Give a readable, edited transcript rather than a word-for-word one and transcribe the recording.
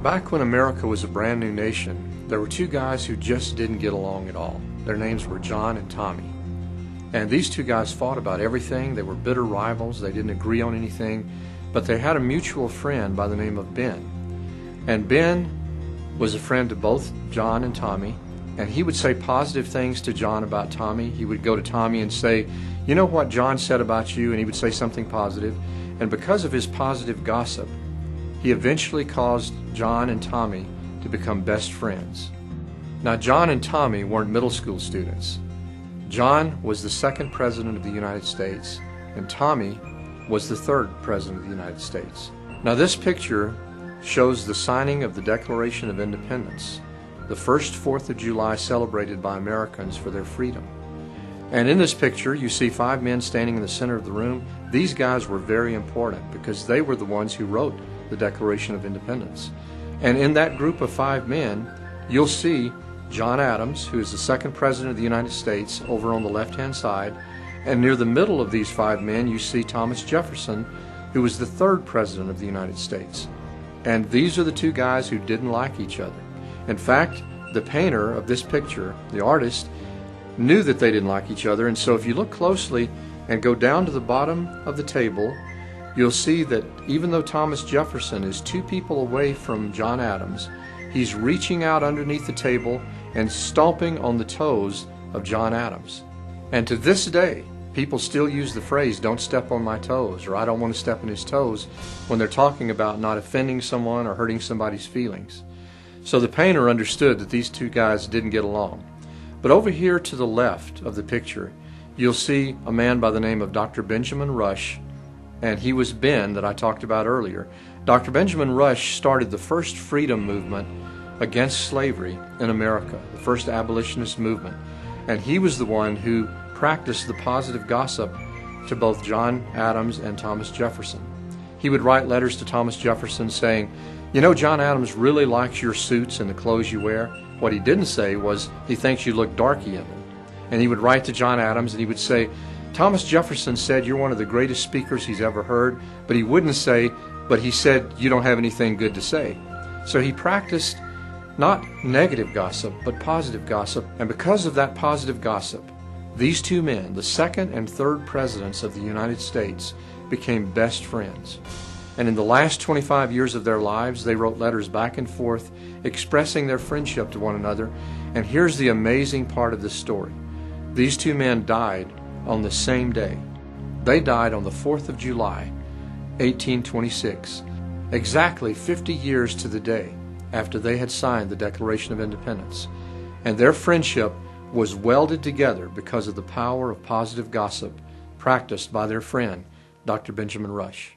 Back when America was a brand new nation, there were two guys who just didn't get along at all. Their names were John and Tommy. And these two guys fought about everything. They were bitter rivals. They didn't agree on anything. But they had a mutual friend by the name of Ben. And Ben was a friend to both John and Tommy. And he would say positive things to John about Tommy. He would go to Tommy and say, "You know what John said about you?" And he would say something positive. And because of his positive gossip, he eventually caused John and Tommy to become best friends. Now, John and Tommy weren't middle school students. John was the second president of the United States, and Tommy was the third president of the United States. Now, this picture shows the signing of the Declaration of Independence, the first 4th of July celebrated by Americans for their freedom. And in this picture, you see 5 men standing in the center of the room. These guys were very important because they were the ones who wrote the Declaration of Independence. And in that group of 5 men, you'll see John Adams, who is the second president of the United States, over on the left-hand side. And near the middle of these 5 men, you see Thomas Jefferson, who was the third president of the United States. And these are the two guys who didn't like each other. In fact, the painter of this picture, the artist, knew that they didn't like each other. And so if you look closely and go down to the bottom of the table, you'll see that even though Thomas Jefferson is 2 people away from John Adams, he's reaching out underneath the table and stomping on the toes of John Adams. And to this day, people still use the phrase, "Don't step on my toes," or "I don't want to step on his toes," when they're talking about not offending someone or hurting somebody's feelings. So the painter understood that these two guys didn't get along. But over here to the left of the picture, you'll see a man by the name of Dr. Benjamin Rush, and he was Ben that I talked about earlier. Dr. Benjamin Rush started the first freedom movement against slavery in America, the first abolitionist movement. And he was the one who practiced the positive gossip to both John Adams and Thomas Jefferson. He would write letters to Thomas Jefferson saying, "You know, John Adams really likes your suits and the clothes you wear." What he didn't say was, "He thinks you look darky in them." And he would write to John Adams and he would say, "Thomas Jefferson said you're one of the greatest speakers he's ever heard," but he wouldn't say, "But he said you don't have anything good to say." So he practiced not negative gossip, but positive gossip. And because of that positive gossip, these 2 men, the second and third presidents of the United States, became best friends. And in the last 25 years of their lives, they wrote letters back and forth expressing their friendship to one another. And here's the amazing part of this story. These 2 men died on the same day. They died on the 4th of July, 1826, exactly 50 years to the day after they had signed the Declaration of Independence. And their friendship was welded together because of the power of positive gossip practiced by their friend, Dr. Benjamin Rush.